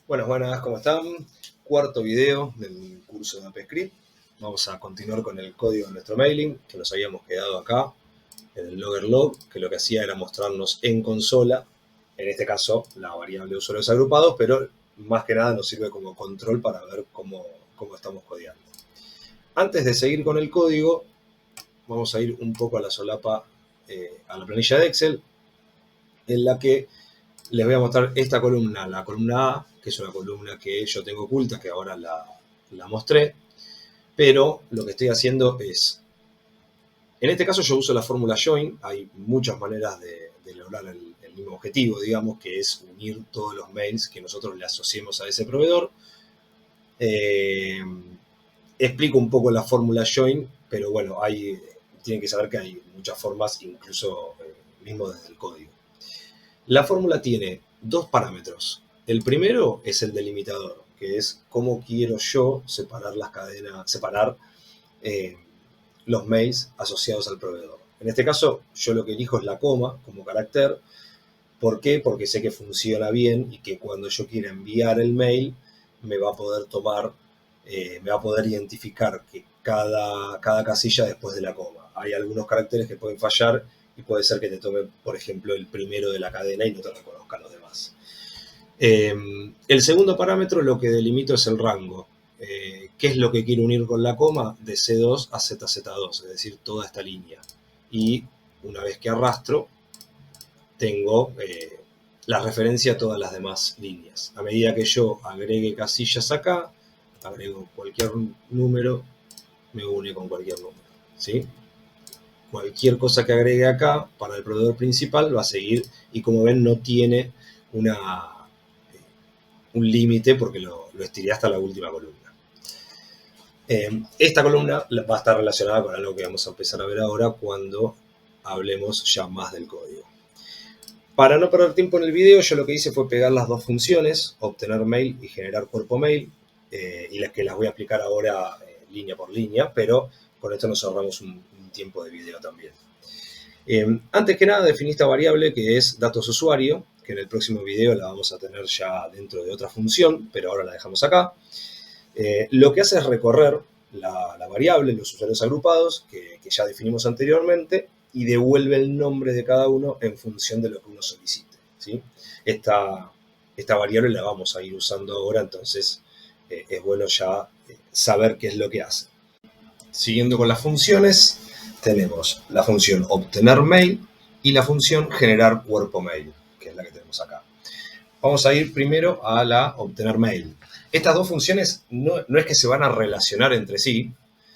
Buenas, buenas, ¿cómo están? Cuarto video del curso de AppScript. Vamos a continuar con el código de nuestro mailing, que nos habíamos quedado acá en el logger log, que lo que hacía era mostrarnos en consola, en este caso, la variable de usuarios agrupados, pero más que nada nos sirve como control para ver cómo estamos codeando. Antes de seguir con el código, vamos a ir un poco a la solapa, a la planilla de Excel, en la que les voy a mostrar esta columna, la columna A, que es una columna que yo tengo oculta, que ahora la mostré, pero lo que estoy haciendo es, en este caso yo uso la fórmula join, hay muchas maneras de lograr el mismo objetivo, digamos, que es unir todos los mails que nosotros le asociemos a ese proveedor. Explico un poco la fórmula join, pero bueno, tienen que saber que hay muchas formas, incluso mismo desde el código. La fórmula tiene dos parámetros. El primero es el delimitador, que es cómo quiero yo separar las cadenas, los mails asociados al proveedor. En este caso, yo lo que elijo es la coma como carácter. ¿Por qué? Porque sé que funciona bien y que cuando yo quiera enviar el mail me va a poder me va a poder identificar que cada casilla después de la coma. Hay algunos caracteres que pueden fallar y puede ser que te tome, por ejemplo, el primero de la cadena y no te reconozca los demás. El segundo parámetro lo que delimito es el rango. ¿Qué es lo que quiero unir con la coma? De C2 a ZZ2, es decir, toda esta línea. Y una vez que arrastro, tengo la referencia a todas las demás líneas. A medida que yo agregue casillas acá, agrego cualquier número, me une con cualquier número, ¿sí? Cualquier cosa que agregue acá para el proveedor principal va a seguir y como ven no tiene un límite porque lo estiré hasta la última columna. Esta columna va a estar relacionada con algo que vamos a empezar a ver ahora cuando hablemos ya más del código. Para no perder tiempo en el video, yo lo que hice fue pegar las dos funciones, obtener mail y generar cuerpo mail, y las que las voy a explicar ahora línea por línea, pero con esto nos ahorramos un tiempo de video también. Antes que nada definí esta variable que es datos usuario, que en el próximo video la vamos a tener ya dentro de otra función, pero ahora la dejamos acá. Lo que hace es recorrer la variable, los usuarios agrupados, que ya definimos anteriormente, y devuelve el nombre de cada uno en función de lo que uno solicite, ¿sí? Esta variable la vamos a ir usando ahora, entonces es bueno ya saber qué es lo que hace. Siguiendo con las funciones, tenemos la función obtener mail y la función generar cuerpo mail, que es la que tenemos acá. Vamos a ir primero a la obtener mail. Estas dos funciones no es que se van a relacionar entre sí,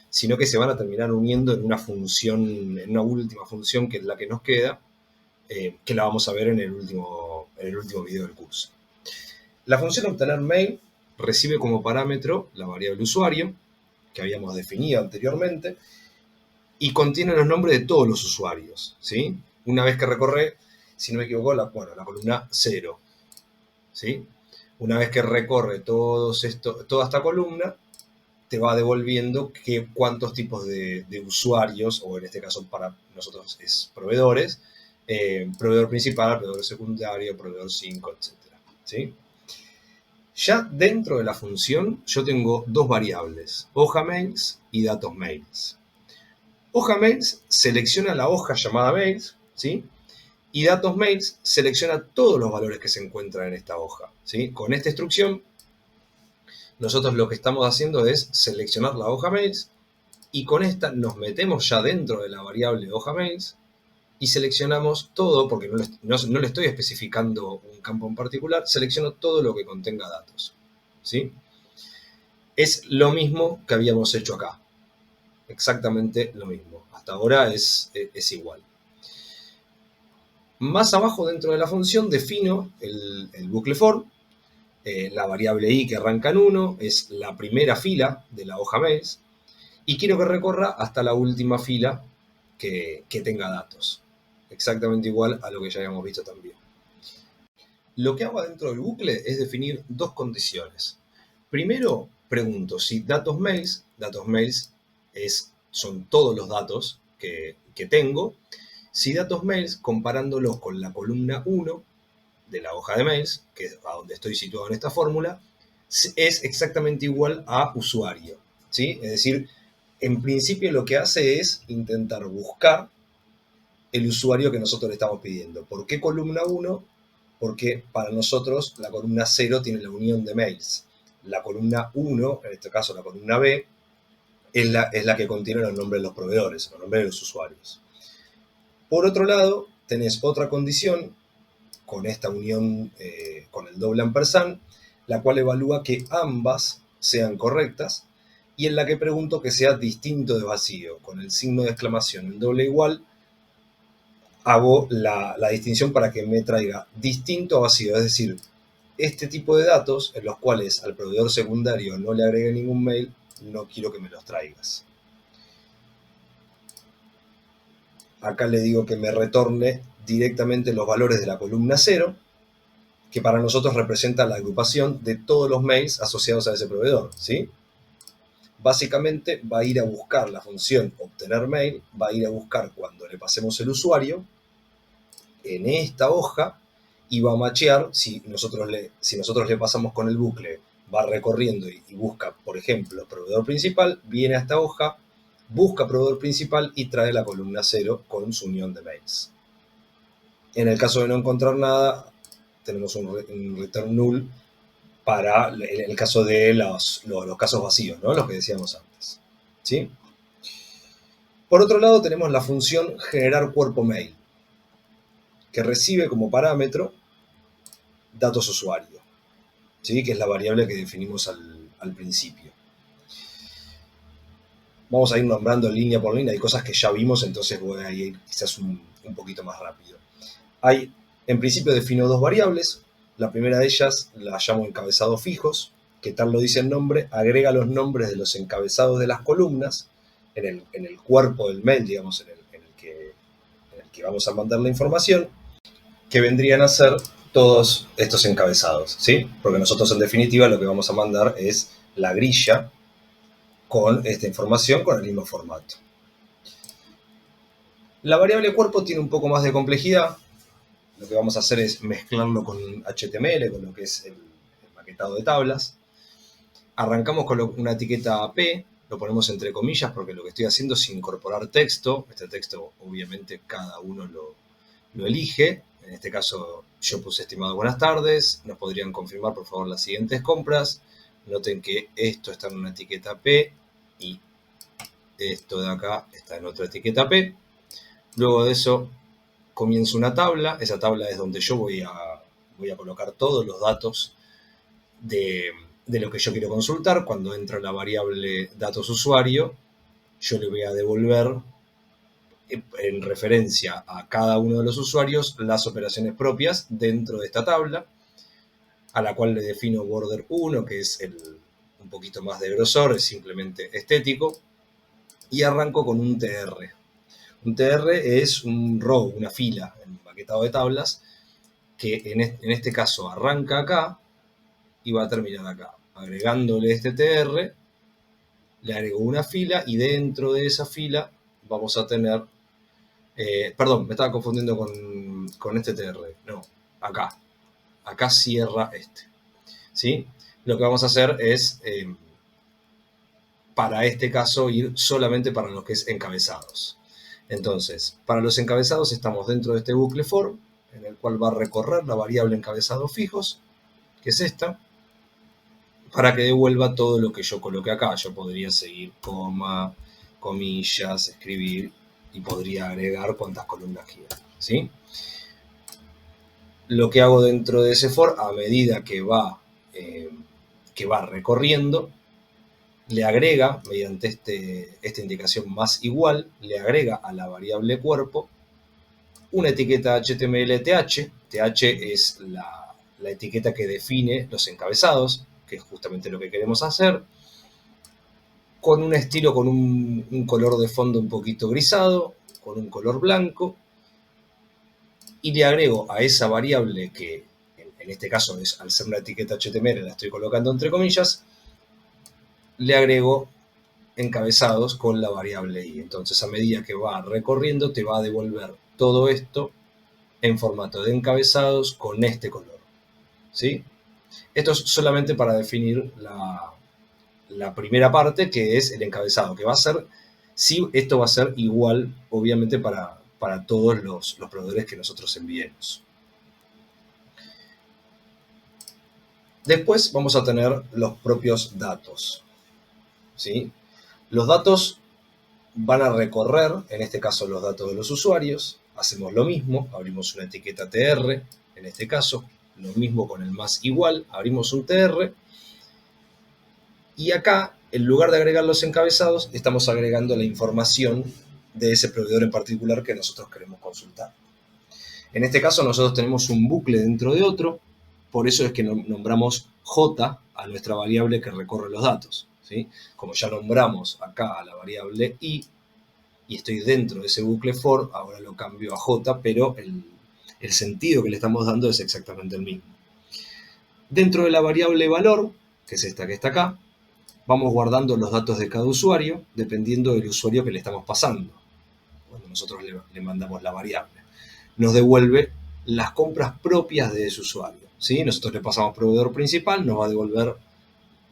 sino que se van a terminar uniendo en una función, en una última función que es la que nos queda, que la vamos a ver en el último video del curso. La función obtener mail recibe como parámetro la variable usuario, que habíamos definido anteriormente, y contiene los nombres de todos los usuarios, ¿sí? Una vez que recorre, si no me equivoco, la columna 0, ¿sí? Una vez que recorre toda esta columna, te va devolviendo cuántos tipos de usuarios, o en este caso para nosotros es proveedores, proveedor principal, proveedor secundario, proveedor 5, etc. ¿Sí? Ya dentro de la función yo tengo dos variables, hoja mails y datos mails. Hoja mails selecciona la hoja llamada mails, ¿sí? Y datos mails selecciona todos los valores que se encuentran en esta hoja, ¿sí? Con esta instrucción, nosotros lo que estamos haciendo es seleccionar la hoja mails y con esta nos metemos ya dentro de la variable hoja mails y seleccionamos todo, porque no le estoy especificando un campo en particular, selecciono todo lo que contenga datos, ¿sí? Es lo mismo que habíamos hecho acá, exactamente lo mismo. Hasta ahora es igual. Más abajo dentro de la función defino el bucle for. La variable i que arranca en 1 es la primera fila de la hoja mails y quiero que recorra hasta la última fila que tenga datos. Exactamente igual a lo que ya habíamos visto también. Lo que hago dentro del bucle es definir dos condiciones. Primero, pregunto si datos mails son todos los datos que tengo, si datos mails, comparándolos con la columna 1, de la hoja de mails, que es a donde estoy situado en esta fórmula, es exactamente igual a usuario, ¿sí? Es decir, en principio lo que hace es intentar buscar el usuario que nosotros le estamos pidiendo. ¿Por qué columna 1? Porque para nosotros la columna 0 tiene la unión de mails. La columna 1, en este caso la columna B, es la que contiene los nombres de los proveedores, los nombres de los usuarios. Por otro lado, tenés otra condición con esta unión, con el doble ampersand, la cual evalúa que ambas sean correctas y en la que pregunto que sea distinto de vacío. Con el signo de exclamación en doble igual, hago la distinción para que me traiga distinto a vacío, es decir, este tipo de datos en los cuales al proveedor secundario no le agregue ningún mail, no quiero que me los traigas. Acá le digo que me retorne directamente los valores de la columna 0, que para nosotros representa la agrupación de todos los mails asociados a ese proveedor, ¿sí? Básicamente va a ir a buscar la función obtener mail, va a ir a buscar cuando le pasemos el usuario en esta hoja y va a machear, si nosotros le pasamos con el bucle, va recorriendo y busca, por ejemplo, proveedor principal, viene a esta hoja, busca proveedor principal y trae la columna 0 con su unión de mails. En el caso de no encontrar nada, tenemos un return null para el caso de los casos vacíos, ¿no? Los que decíamos antes, ¿sí? Por otro lado, tenemos la función generar cuerpo mail, que recibe como parámetro datos usuario, ¿sí? Que es la variable que definimos al principio. Vamos a ir nombrando línea por línea, hay cosas que ya vimos, entonces voy a ir quizás un poquito más rápido. En principio defino dos variables. La primera de ellas la llamo encabezados fijos, que tal lo dice el nombre, agrega los nombres de los encabezados de las columnas en el cuerpo del mail, digamos, en el que vamos a mandar la información, que vendrían a ser todos estos encabezados, ¿sí? Porque nosotros en definitiva lo que vamos a mandar es la grilla con esta información con el mismo formato. La variable cuerpo tiene un poco más de complejidad. Lo que vamos a hacer es mezclarlo con HTML, con lo que es el maquetado de tablas. Arrancamos con una etiqueta P, lo ponemos entre comillas porque lo que estoy haciendo es incorporar texto. Este texto obviamente cada uno lo elige. En este caso yo puse estimado buenas tardes. Nos podrían confirmar por favor las siguientes compras. Noten que esto está en una etiqueta P y esto de acá está en otra etiqueta P. Luego de eso comienzo una tabla. Esa tabla es donde yo voy a colocar todos los datos de lo que yo quiero consultar. Cuando entra la variable datos usuario, yo le voy a devolver en referencia a cada uno de los usuarios las operaciones propias dentro de esta tabla, a la cual le defino border 1, que es un poquito más de grosor, es simplemente estético, y arranco con un TR. Un TR es un row, una fila, en maquetado de tablas, que en este caso arranca acá y va a terminar acá. Agregándole este TR, le agrego una fila y dentro de esa fila vamos a tener... perdón, me estaba confundiendo con este TR. No, acá. Acá cierra este. ¿Sí? Lo que vamos a hacer es, para este caso, ir solamente para los que es encabezados. Entonces, para los encabezados estamos dentro de este bucle for, en el cual va a recorrer la variable encabezados fijos, que es esta, para que devuelva todo lo que yo coloqué acá. Yo podría seguir coma, comillas, escribir y podría agregar cuantas columnas quiera, ¿sí? Lo que hago dentro de ese for, a medida que va recorriendo, le agrega, mediante esta indicación más igual, le agrega a la variable cuerpo una etiqueta HTML TH. TH es la etiqueta que define los encabezados, que es justamente lo que queremos hacer, con un estilo, con un color de fondo un poquito grisado, con un color blanco, y le agrego a esa variable que en este caso es, al ser una etiqueta HTML, la estoy colocando entre comillas, le agrego encabezados con la variable i. Entonces, a medida que va recorriendo, te va a devolver todo esto en formato de encabezados con este color, ¿sí? Esto es solamente para definir la primera parte, que es el encabezado, que va a ser, sí, esto va a ser igual, obviamente, para todos los proveedores que nosotros enviemos. Después vamos a tener los propios datos, ¿sí? Los datos van a recorrer, en este caso, los datos de los usuarios. Hacemos lo mismo, abrimos una etiqueta TR, en este caso, lo mismo con el más igual, abrimos un TR, y acá, en lugar de agregar los encabezados, estamos agregando la información de ese proveedor en particular que nosotros queremos consultar. En este caso, nosotros tenemos un bucle dentro de otro, por eso es que nombramos J a nuestra variable que recorre los datos, ¿sí? Como ya nombramos acá a la variable I, y estoy dentro de ese bucle for, ahora lo cambio a J, pero el sentido que le estamos dando es exactamente el mismo. Dentro de la variable valor, que es esta que está acá, vamos guardando los datos de cada usuario, dependiendo del usuario que le estamos pasando. Cuando nosotros le mandamos la variable, nos devuelve las compras propias de ese usuario, ¿sí? Nosotros le pasamos proveedor principal, nos va a devolver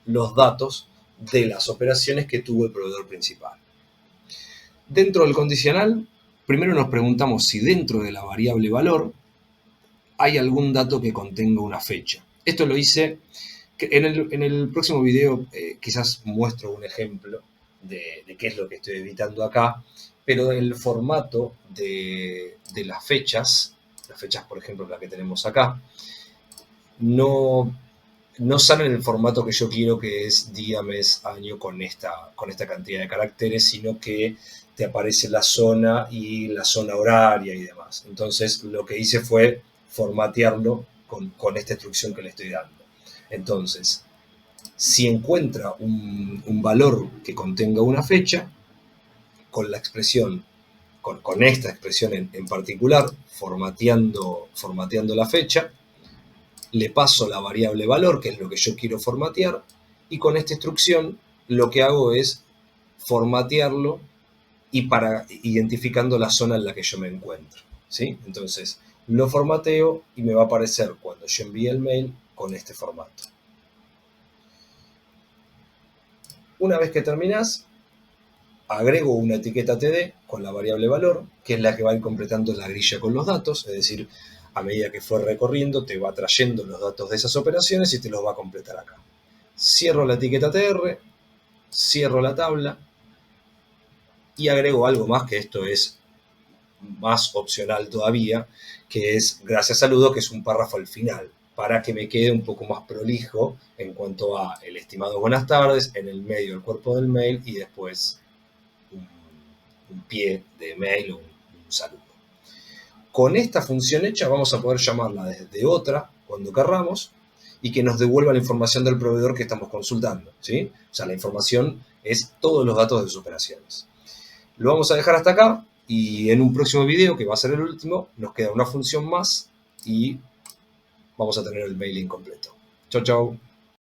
los datos de las operaciones que tuvo el proveedor principal. Dentro del condicional, primero nos preguntamos si dentro de la variable valor hay algún dato que contenga una fecha. Esto lo hice, en el próximo video quizás muestro un ejemplo de qué es lo que estoy editando acá, pero el formato de las fechas por ejemplo la que tenemos acá, no sale en el formato que yo quiero, que es día, mes, año, con esta cantidad de caracteres, sino que te aparece la zona y la zona horaria y demás. Entonces lo que hice fue formatearlo con esta instrucción que le estoy dando. Entonces, si encuentra un valor que contenga una fecha, con la expresión, con esta expresión en particular, formateando la fecha, le paso la variable valor, que es lo que yo quiero formatear, y con esta instrucción lo que hago es formatearlo y identificando la zona en la que yo me encuentro, ¿sí? Entonces, lo formateo y me va a aparecer cuando yo envíe el mail con este formato. Una vez que terminas, agrego una etiqueta TD con la variable valor, que es la que va a ir completando la grilla con los datos, es decir, a medida que fue recorriendo, te va trayendo los datos de esas operaciones y te los va a completar acá. Cierro la etiqueta TR, cierro la tabla y agrego algo más, que esto es más opcional todavía, que es gracias saludo, que es un párrafo al final, para que me quede un poco más prolijo en cuanto a el estimado buenas tardes, en el medio el cuerpo del mail y después un pie de mail o un saludo. Con esta función hecha vamos a poder llamarla desde otra cuando querramos y que nos devuelva la información del proveedor que estamos consultando, ¿sí? O sea, la información es todos los datos de sus operaciones. Lo vamos a dejar hasta acá y en un próximo video, que va a ser el último, nos queda una función más y vamos a tener el mailing completo. Chau, chau.